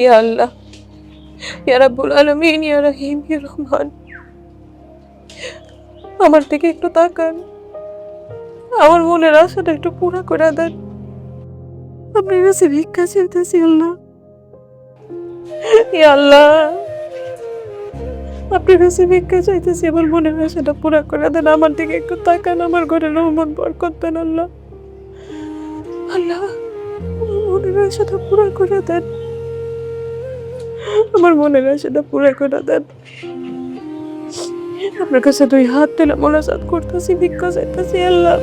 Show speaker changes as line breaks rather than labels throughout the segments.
ইয়া আল্লাহ, ইয়া রাব্বুল আলামিন, ইয়া রহিম, ইয়া রহমান, আমার দিকে একটু তাকান, আমার মনের আশাটা একটু পুরা করে দেন। আপনার কাছে ভিক্ষা চাইতেছি আল্লাহ, ইয়া আল্লাহ, আপনার কাছে ভিক্ষা চাইতেছি, আমার মনের আশাটা পুরা করে দেন। আমার দিকে একটু তাকান, আমার ঘরে রহমত বরকত দেন আল্লাহ। আল্লাহ, আমার মনের আশাটা পুরা করে দেন, আমার মনের আশাটা পুরা করে দেন। আপনার কাছে দুই হাত তুলে মোনাজাত করতেছি, ভিক্ষা চাইতেছি আল্লাহ।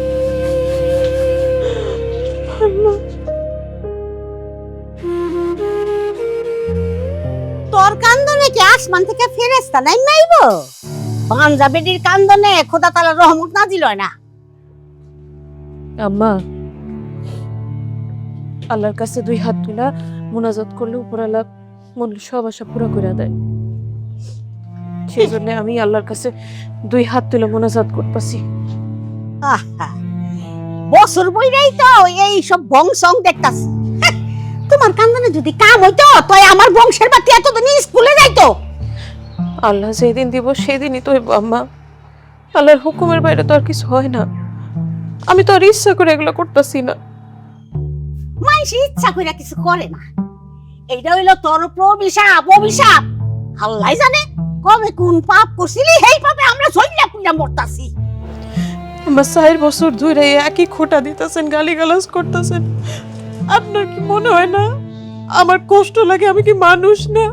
আল্লাহ,
তোর কান্দনে কি আসমান থেকে ফেরেশতা নাই নাইবো? পাঞ্জাবের কান্দনে খোদা তাআলার রহমত নাজিল হয় না?
আম্মা, আল্লাহর কাছে দুই হাত তুলা মোনাজাত করলে উপরালা মনের সব আশা পুরা করে দেয়। সেই জন্য আমি আল্লাহর কাছে দুই হাত তুলে মোনাজাত করতেছি।
আহা, বছর বইরাই তো এই সব বংশং দেখতাছি। তোমার কান্দনে যদি কাম হইতো তো আমার বংশের বাতি এতদিন স্কুলে যাইতো।
আল্লাহ যেদিন দিব সেদিনই তো হইব আম্মা। আল্লাহর হুকুমের বাইরে তো আর কিছু হয় না। আমি তো আর ইচ্ছা করে এগুলো করতেছি না।
মানুষ ইচ্ছা করে কিছু করে না, এইটা হইলো তোর প্রভিশাপ, অভিশাপ। আল্লাহ জানে কবে কোন পাপ করছিলি, সেই পাপে আমরা ঝইলা পুইলা মরতাছি।
আমার 4 বছর ধরে একই খোঁটা দিতেছেন, গালিগালাজ করতেছেন। আপনার কি মনে হয় না আমার কষ্ট লাগে? আমি কি মানুষ না?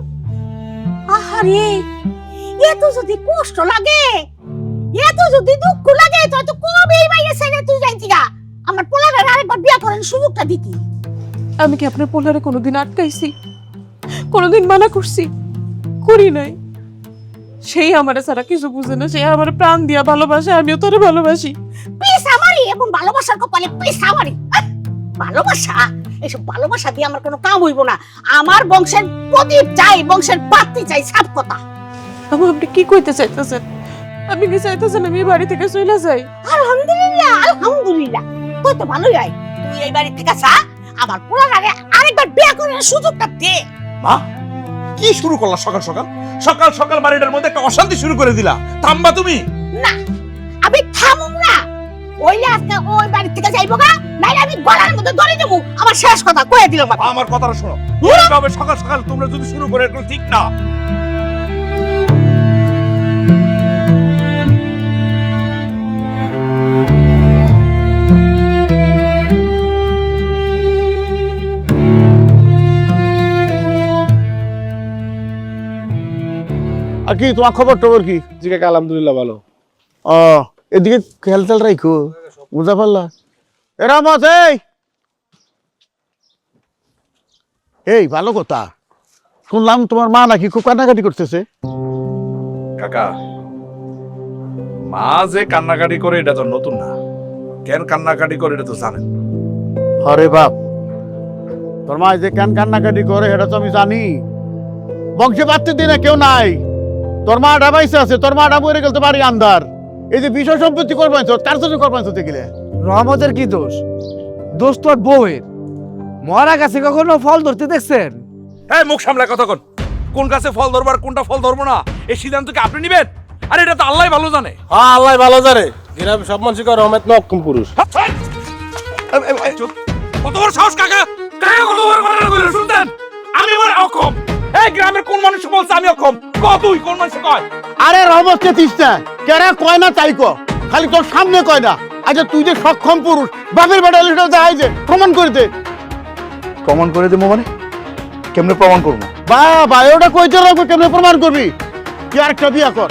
আহারে, এত যদি কষ্ট লাগে, এত যদি দুঃখ লাগে, তো তো কবে এই বাইরে ছেড়ে তুই যাইতি গা? আমার পোলারে আরেকবার বিয়া করার সুযোগটা দিতি।
আমি কি আপনার পোলারে কোনোদিন আটকাইছি? কোনোদিন মানা করছি? করি নাই। সেই আমারে ছাড়া কিছু বুঝে না, সে আমার প্রাণ দিয়া ভালোবাসে, আমিও তোরে ভালোবাসি।
পিস আমারই এবং ভালোবাসার কপালে পিস আমারই। ভালোবাসা, এসব ভালোবাসা দিয়ে আমার কোনো কাম হইব না। আমার বংশের প্রদীপ চাই, বংশের বাতি চাই, সাফ কথা।
আপনি কি কইতে চাইতেছেন? আপনি কি চাইতেছেন আমি এই বাড়ি থেকে চলে যাই?
আলহামদুলিল্লাহ, আলহামদুলিল্লাহ, তুই তো ভালোই হয়। তুই এই বাড়ি থেকে যা, আমার পোলারে আরেকবার বিয়া করার সুযোগটা দে।
মা, কি শুরু করলা সকাল সকাল? সকাল সকাল বাড়িটার মধ্যে একটা অশান্তি শুরু করে দিলা। থামবা তুমি?
না, আমি থামুম না। ওইলে আজকে ওই বাড়ি থেকে যাইবো গা, নাইলে আমি গলার মধ্যে ধরে দেবো। আমার শেষ কথা কয়ে দিলাম।
আমার কথাটা শোনো। তবে সকাল সকাল তোমরা যদি শুরু করে, এগুলো ঠিক না।
আর কি তোমার খবর টবর কি?
জি কাকা, আলহামদুলিল্লাহ ভালো।
ও, এদিকে খেয়াল তেল রাখো, বুঝা পারলা? এরা মত এই ভালো কথা শুনলাম তোমার মা নাকি খুব কান্নাকাটি করতেছে।
কাকা, মা যে কান্নাকাটি করে এটা তো নতুন না। কেন কান্নাকাটি করে এটা তো জানেন।
আরে বাপ, তোর মা যে কেন কান্নাকাটি করে এটা তো আমি জানি। বংশে বাড়তে দিনে কেউ নাই। তোর মা ডাবাইছে আছে, তোর মা ডাবু গেল তো বাড়ি আন্দার। এই যে বিষয় সম্পত্তি করবেন তার জন্য করবেন হতে গেলে
রহমতের কি দোষ? দোষ তোর বউয়ের। মরা গাছে কখনো ফল ধরতে দেখছেন?
এই মুখ সামলায় কথা কন। কোন গাছে ফল ধরবো আর কোনটা ফল ধরবো না, এই সিদ্ধান্ত কি আপনি নিবেন? আর এটা তো আল্লাহ ভালো জানে।
হ্যাঁ, আল্লাহ ভালো জানে। গ্রামে সব মানুষ রহমত না অক্ষম পুরুষ।
কত বড় সাহস কাকা! কাকা কত বড় কথা কইলেন শুনতেন? আমি বলে অক্ষম? এই গ্রামের কোন মানুষ বলছে আমি অক্ষম? তুই কোন মানুষ কয়?
আরে রহমত কে তিস্তা কেরা কয় না তাই কো, খালি তোর সামনে কয় না। আচ্ছা তুই যে সক্ষম পুরুষ, বাপের বেটা লিটার দেখাই যে প্রমাণ করে দে।
প্রমাণ করে দেবো মানে? কেমনে প্রমাণ করবো?
বাবা ওটা কইতে রাখবো, কেমনে প্রমাণ করবি? তুই আরেকটা বিয়া কর,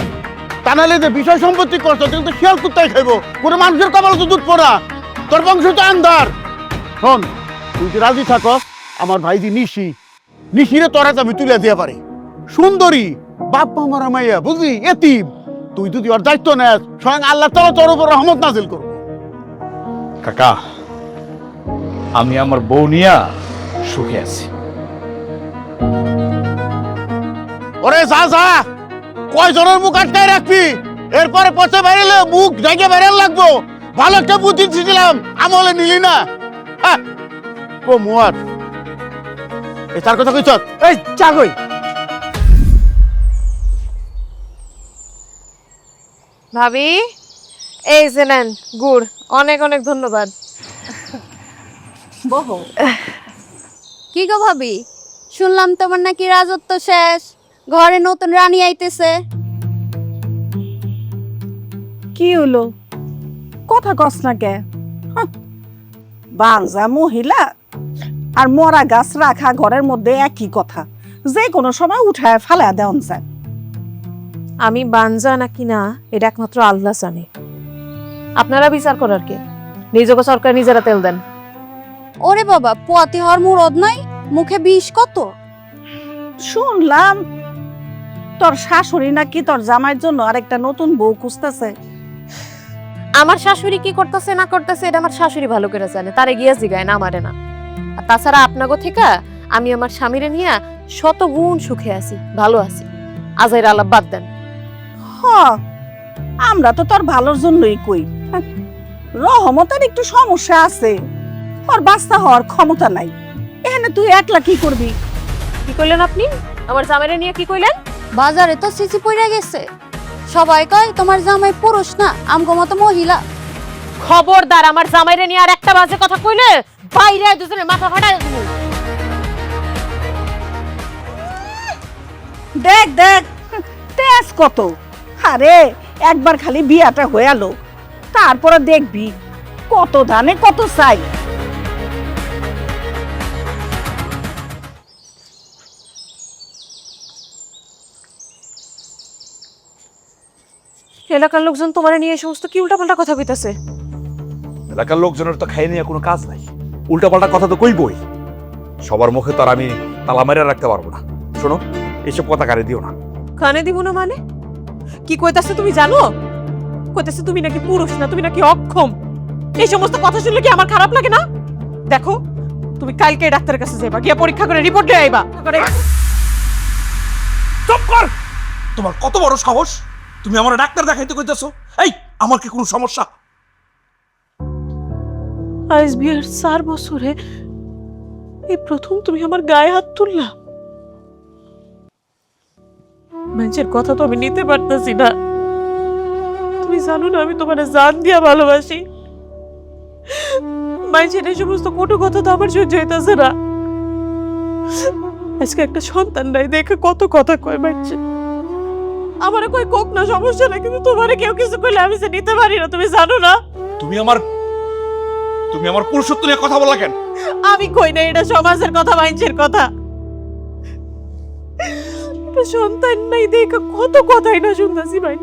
তা নাহলে যে বিষয় সম্পত্তি করছো তুই তো শিয়াল কুত্তাই খাইবো। কোনো মানুষের কপালে তো দুধ পড়া, তোর বংশ তো আন্ধার। শোন, তুই যে রাজি থাকো, আমার ভাই যে নিশিরে তোরা আমি তুলে দিয়ে পারি। সুন্দরী বাপ মা মারা মাইয়া বুঝলি, এতিম। তুই যদি ওর দায়িত্ব নেস, স্বয়ং আল্লাহ তাআলা তোর উপর রহমত নাজিল করবে।
কাকা, আমি আমার বউ নিয়া সুখে আছি।
ওরে যা যা, কয় জনের মুখ আটকায় রাখবি? এরপরে পথে বেরোলে মুখ জায়গা বেরোল লাগবো। ভালো একটা বুদ্ধি দিয়েছিলাম, আমলে নিলি না। কমুয়ার এই তার কথা কইছ?
এই চা কই?
ভাবি, এই যে নেন গুড়, অনেক অনেক ধন্যবাদ।
বহু
কি গো ভাবি, শুনলাম তোমার নাকি রাজত্ব শেষ, ঘরে নতুন রানী আইতেছে।
কি হলো, কথা কস না কে? বাঞ্জা মহিলা আর মরা গাছ রাখা ঘরের মধ্যে একই কথা, যে কোনো সময় উঠায় ফেলা দেওয়া যায়।
আমি বানজা নাকি না এটা একমাত্র আল্লাহ জানে, আপনারা বিচার করার কে? নিজকে সরকার নিজেরা তেল দেন।
ওরে বাবা, পোয়াতি হওয়ার মুরদ নাই, মুখে বিষ কত।
শুনলাম তোর শাশুড়ি নাকি তোর জামাইয়ের জন্য আরেকটা নতুন বউ খুঁজতেছে।
আমার শাশুড়ি কি করতেছে না করতেছে এটা আমার শাশুড়ি ভালো করে জানে, তারে গিয়া জিগায় না, আমারে না। আর তাছাড়া আপনাগো থেকে আমি আমার স্বামীরে নিয়ে শত গুণ সুখে আছি, ভালো আছি। আজাইর আলাপ বাদ দেন।
হ, আমরা তো তোর ভালোর জন্যই কই। রহমতের একটু সমস্যা আছে, ওর বাচ্চা হওয়ার ক্ষমতা নাই, এখানে তুই একলা কি করবি?
কি কইলেন আপনি? আমার জামাইরে নিয়ে কি কইলেন?
বাজারে তো সিসি পড়ে গেছে, সবাই কয় তোমার জামাই পুরুষ না, আমগো মতো মহিলা।
খবরদার, আমার জামাইরে নিয়ে আর একটা বাজে কথা কইলে বাইরে দুজনের মাথা ফাটায় দেবো।
দেখ দেখ তেজ কত! আরে একবার খালি বিয়াটা হয়ালো, তারপরে দেখবি কত ধানে কত চাই।
এলাকার লোকজন তোমারে নিয়ে এই সমস্ত কি উল্টাপাল্টা কথা কইতাছে?
এলাকার লোকজনের তো খাই নিয়ে কোনো কাজ নাই, উল্টাপাল্টা কথা তো কইবই। সবার মুখে তো আর আমি তালা মেরে রাখতে পারবো না। শোনো, এইসব কথা কানে দিও না।
কানে দিব না মানে? কি কইতাছে তুমি জানো? কইতাছে তুমি নাকি পুরুষ না, তুমি নাকি অক্ষম। এই সমস্ত কথা শুনলে কি আমার খারাপ লাগে না? দেখো, তুমি কালকে ডাক্তারের কাছে যাইবা, গিয়া পরীক্ষা করে রিপোর্ট নিয়ে আইবা।
চুপ কর! তোমার কত বড় সাহস, তুমি আমার ডাক্তার দেখাইতে কইতাছো? এই, আমার কি কোনো সমস্যা?
আজ বিয়ের 4 বছরে এই প্রথম তুমি আমার গায়ে হাত তুললা। মানুষের কথা তো আমি নিতে পারতেছি না। তুমি জানো না আমি তোমার জান দিয়া ভালোবাসি। মানুষের এই সমস্ত কটু কথা তো আমার সহ্য হইতেছে না। আজকে একটা সন্তান নাই দেখে কত কথা কয় মানুষ। আমারে কই কোক না, সমস্যা না, কিন্তু তোমারে কেউ কিছু কইলে আমি যে নিতে পারি না, তুমি জানো না?
তুমি আমার পুরুষত্ব নিয়ে কথা বলা কেন?
আমি কই না, এটা সমাজের কথা, মানুষের কথা। সন্তান নাই দেখে কত কথাই না শুনতেছি ভাই।